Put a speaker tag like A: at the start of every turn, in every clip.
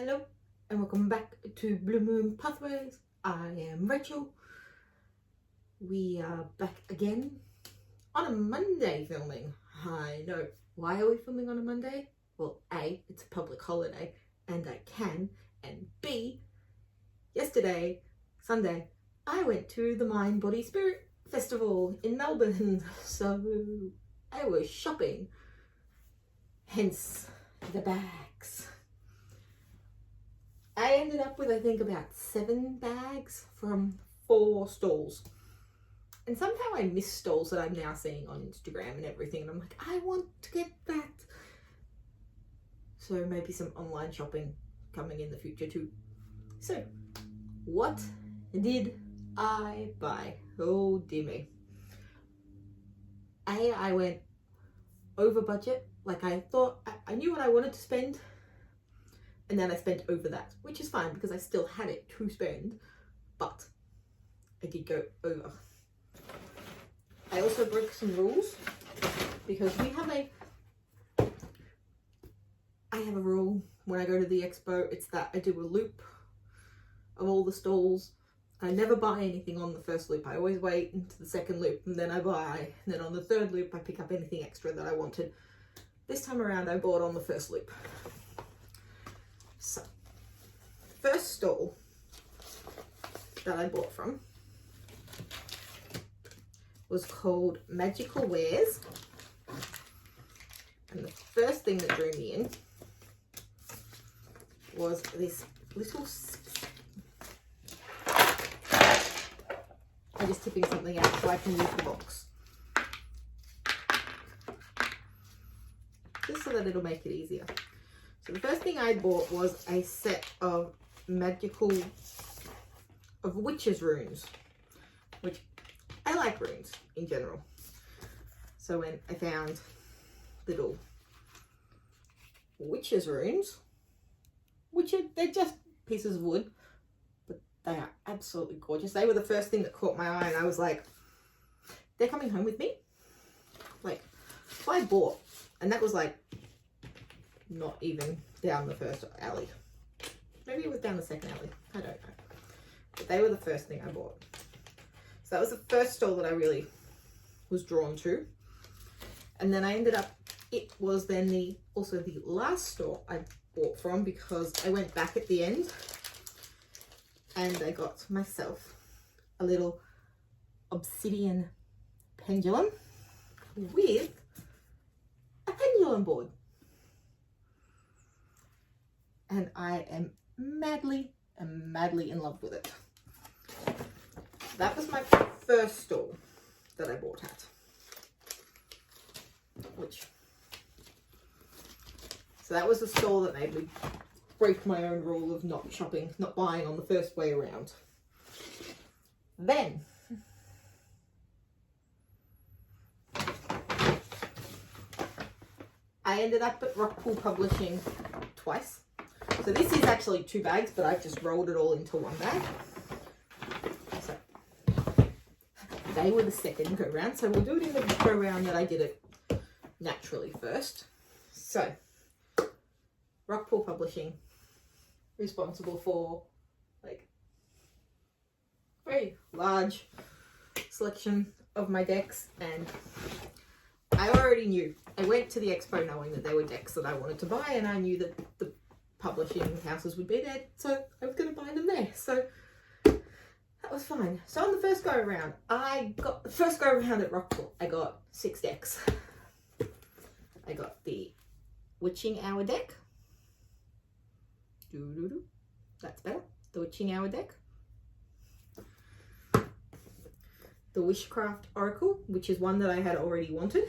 A: Hello and welcome back to Blue Moon Pathways. I am Rachel. We are back again on a Monday filming. I know. Why are we filming on a Monday? Well, A, it's a public holiday and I can, and B, yesterday, Sunday, I went to the Mind Body Spirit Festival in Melbourne, so I was shopping, hence the bags. I ended up with, I think, about 7 bags from 4 stalls. And somehow I miss stalls that I'm now seeing on Instagram and everything. And I'm like, I want to get that. So maybe some online shopping coming in the future too. So, what did I buy? Oh dear me. I went over budget. Like I thought, I knew what I wanted to spend. And then I spent over that, which is fine because I still had it to spend, but I did go over. I also broke some rules because I have a rule when I go to the expo. It's that I do a loop of all the stalls. I never buy anything on the first loop. I always wait into the second loop and then I buy. And then on the third loop, I pick up anything extra that I wanted. This time around, I bought on the first loop. So, first stall that I bought from was called Magical Wares, and the first thing that drew me in was this little, I'm just tipping something out so I can use the box, just so that it'll make it easier. So the first thing I bought was a set of witches runes, which I like runes in general. So when I found little witches runes, they're just pieces of wood, but they are absolutely gorgeous. They were the first thing that caught my eye and I was like, they're coming home with me. Like, so I bought, and that was like, not even down the first alley. Maybe it was down the second alley. I don't know. But they were the first thing I bought. So that was the first stall that I really was drawn to. And then I ended up, it was then also the last store I bought from because I went back at the end and I got myself a little obsidian pendulum with a pendulum board. And I am madly in love with it. That was my first stall that I bought at. So that was the stall that made me break my own rule of not buying on the first way around. Then, I ended up at Rockpool Publishing twice. So this is actually 2 bags, but I've just rolled it all into 1 bag. So they were the second go round. So we'll do it in the go round that I did it naturally first. So Rockpool Publishing, responsible for like very large selection of my decks, and I already knew. I went to the expo knowing that there were decks that I wanted to buy, and I knew that the publishing houses would be there, so I was going to buy them there. So that was fine. So on the first go around, at Rockpool, I got 6 decks. I got the Witching Hour deck. That's better. The Witching Hour deck. The Wishcraft Oracle, which is one that I had already wanted.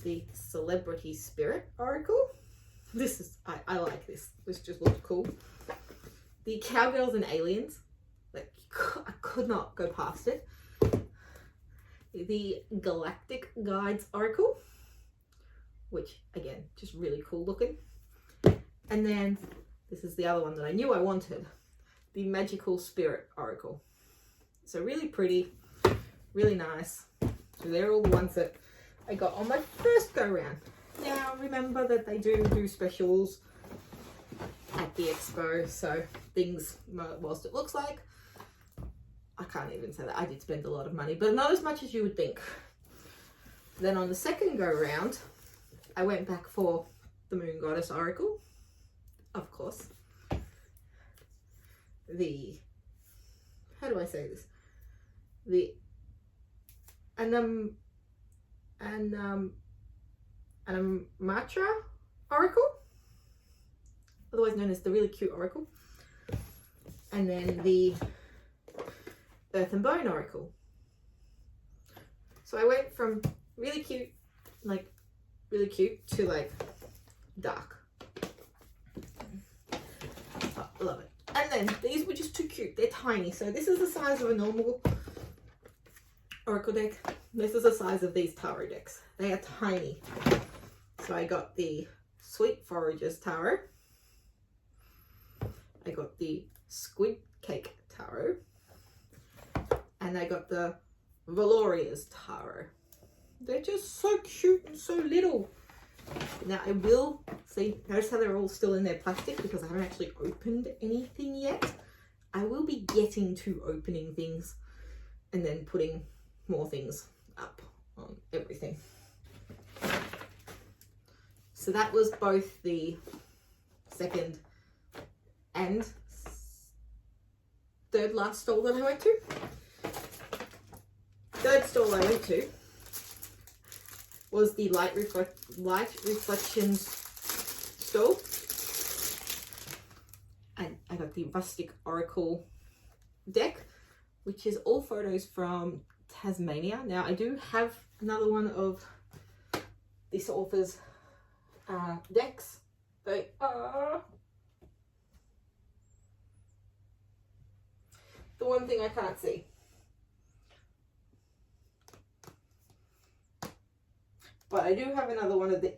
A: The Celebrity Spirit Oracle. I like this. This just looks cool. The Cowgirls and Aliens. Like, I could not go past it. The Galactic Guides Oracle, which again, just really cool looking. And then this is the other one that I knew I wanted. The Magical Spirit Oracle. So really pretty, really nice. So they're all the ones that I got on my first go round. Now remember that they do specials at the expo, so things, whilst it looks like, I can't even say that I did spend a lot of money, but not as much as you would think. Then on the second go round, I went back for the Moon Goddess Oracle, of course. How do I say this? The Matra Oracle, otherwise known as the really cute Oracle. And then the Earth and Bone Oracle. So I went from really cute to like dark. Oh, I love it. And then these were just too cute. They're tiny. So this is the size of a normal Oracle deck. This is the size of these tarot decks. They are tiny. So I got the Sweet Foragers Tarot. I got the Squid Cake Tarot. And I got the Valoria's Tarot. They're just so cute and so little. Now I will see, notice how they're all still in their plastic because I haven't actually opened anything yet. I will be getting to opening things and then putting more things up on everything. So that was both the second and third last stall that I went to. Third stall I went to was the Light Reflections stall. And I got the Rustic Oracle deck, which is all photos from Tasmania. Now I do have another one of this author's decks. They are the one thing I can't see. But I do have another one of the,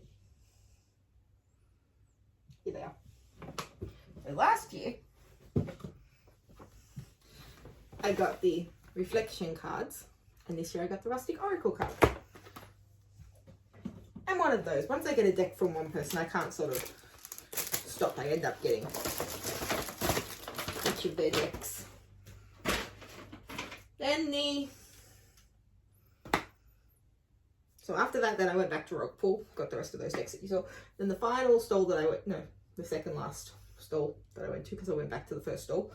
A: here they are. So last year, I got the reflection cards, and this year I got the Rustic Oracle cards. And one of those, once I get a deck from one person, I can't sort of stop. I end up getting each of their decks. Then so after that, then I went back to Rockpool, got the rest of those decks that you saw. Then the final stall that I went, no, the second last stall that I went to, because I went back to the first stall,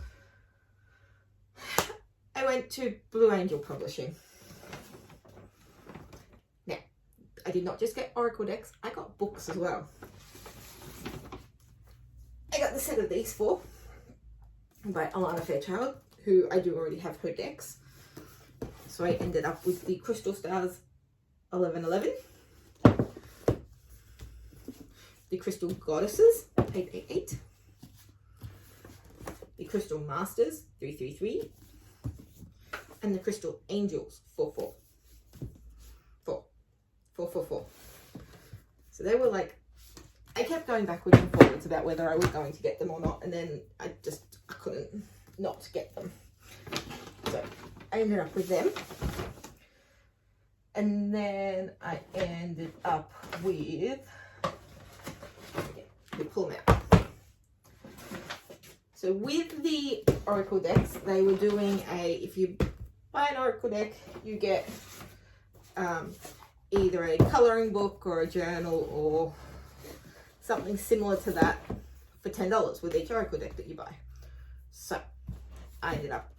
A: I went to Blue Angel Publishing. Now, I did not just get Oracle decks, I got books as well. I got the set of these four by Alana Fairchild, who I do already have her decks. So I ended up with the Crystal Stars 1111, the Crystal Goddesses 888, the Crystal Masters 333, and the Crystal Angels 444. So they were like, I kept going backwards and forwards about whether I was going to get them or not, and then I couldn't not get them. So I ended up with them. And then I ended up with, we pull them out. So with the Oracle decks, they were doing if you buy an Oracle deck, you get either a colouring book or a journal or something similar to that for $10 with each Oracle deck that you buy. So I ended up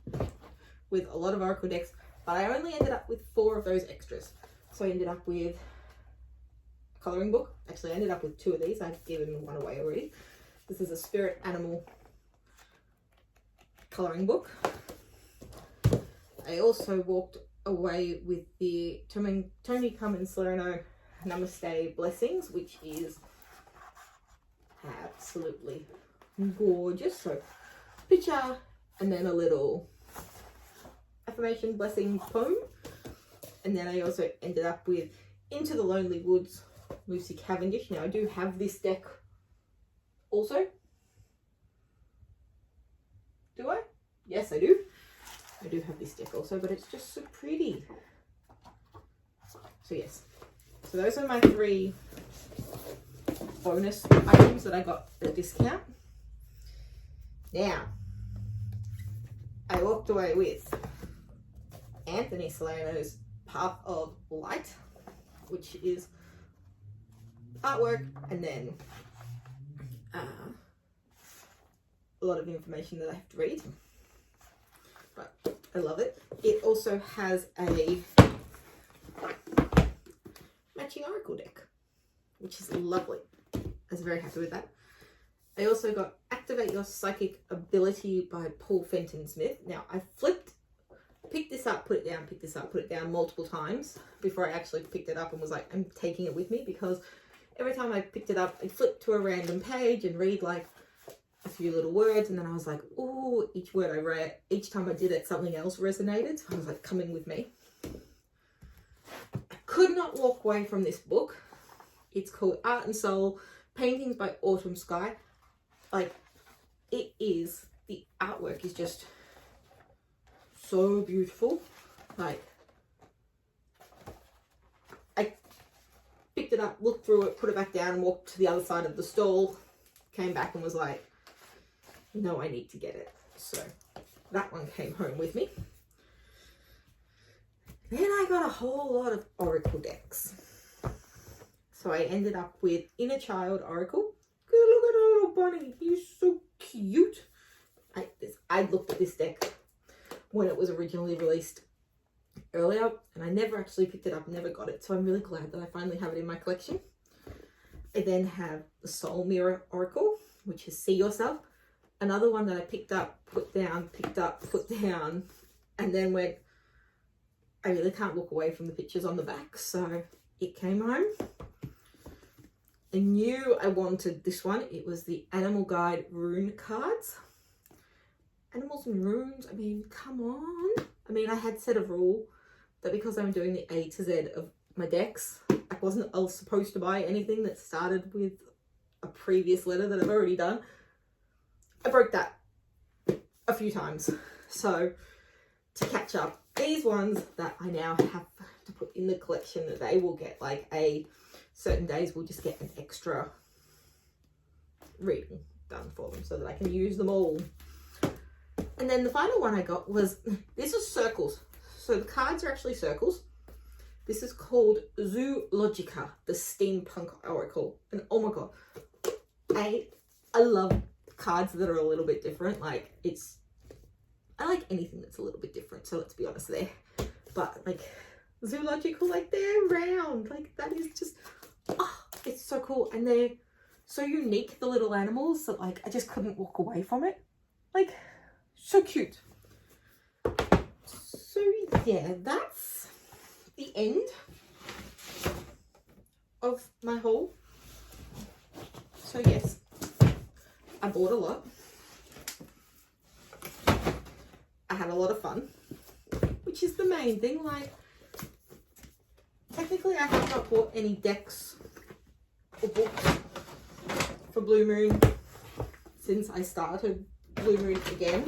A: with a lot of Oracle decks, but I only ended up with 4 of those extras. So I ended up with a colouring book. Actually, I ended up with 2 of these. I've given one away already. This is a Spirit Animal colouring book. I also walked away with the Tony Cummins Salerno Namaste Blessings, which is absolutely gorgeous. So picture and then a little affirmation blessing poem. And then I also ended up with Into the Lonely Woods, Lucy Cavendish. Now I do have this deck also. Do I? Yes, I do. I do have this deck also, but it's just so pretty. So yes. So those are my 3 bonus items that I got at a discount. Now, I walked away with Anthony Salerno's Path of Light, which is artwork and then a lot of information that I have to read, but I love it. It also has a matching oracle deck, which is lovely. I was very happy with that. I also got Activate Your Psychic Ability by Paul Fenton Smith. Now, I picked this up, put it down, picked this up, put it down multiple times before I actually picked it up and was like, I'm taking it with me, because every time I picked it up, I'd flip to a random page and read like a few little words, and then I was like, oh, each word I read, each time I did it, something else resonated. So I was like, coming with me. I could not walk away from this book. It's called Art and Soul, Paintings by Autumn Sky. Like, it is, the artwork is just so beautiful. Like, I picked it up, looked through it, put it back down, and walked to the other side of the stall, came back and was like, no, I need to get it. So that one came home with me. Then I got a whole lot of oracle decks. So I ended up with Inner Child Oracle. Look at that little bunny. He's so cute. I looked at this deck when it was originally released earlier, and I never actually picked it up, never got it. So I'm really glad that I finally have it in my collection. I then have the Soul Mirror Oracle, which is See Yourself. Another one that I picked up, put down, picked up, put down, and then went, I really can't look away from the pictures on the back. So it came home. I knew I wanted this one. It was the Animal Guide Rune cards. Animals and runes, I mean, come on. I mean, I had set a rule that because I'm doing the A to Z of my decks, I wasn't supposed to buy anything that started with a previous letter that I've already done. I broke that a few times. So to catch up, these ones that I now have to put in the collection, they will get like certain days we'll just get an extra reading done for them so that I can use them all. And then the final one I got was, this is circles. So the cards are actually circles. This is called Zoologica, the Steampunk Oracle. And oh my God, I love cards that are a little bit different. Like, I like anything that's a little bit different. So let's be honest there. But like zoological, like they're round. Like that is just, oh, it's so cool. And they're so unique, the little animals, that like I just couldn't walk away from it. Like, so cute. So yeah, that's the end of my haul. So yes, I bought a lot. I had a lot of fun, which is the main thing. Like, technically I have not bought any decks or books for Blue Moon since I started Blue Moon again.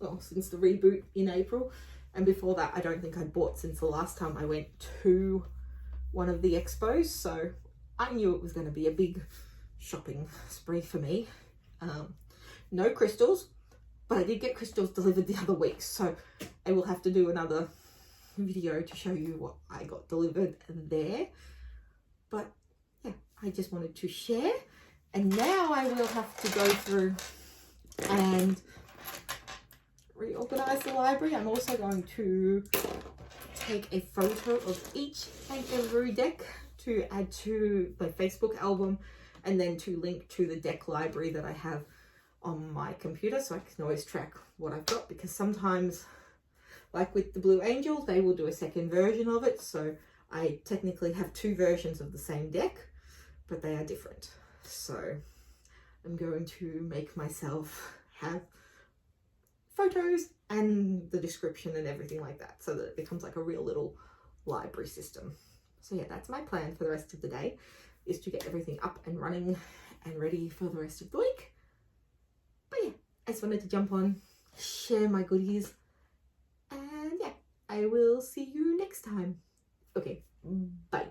A: Well, since the reboot in April. And before that, I don't think I'd bought since the last time I went to one of the expos. So I knew it was going to be a big shopping spree for me. No crystals, but I did get crystals delivered the other week. So I will have to do another video to show you what I got delivered there. But yeah, I just wanted to share. And now I will have to go through and reorganize the library. I'm also going to take a photo of each and every deck to add to my Facebook album, and then to link to the deck library that I have on my computer, so I can always track what I've got, because sometimes, like with the Blue Angel, they will do a second version of it. So I technically have two versions of the same deck, but they are different. So I'm going to make myself have photos and the description and everything like that, so that it becomes like a real little library system. So yeah, that's my plan for the rest of the day, is to get everything up and running and ready for the rest of the week. But yeah, I just wanted to jump on, share my goodies, and yeah, I will see you next time. Okay, bye.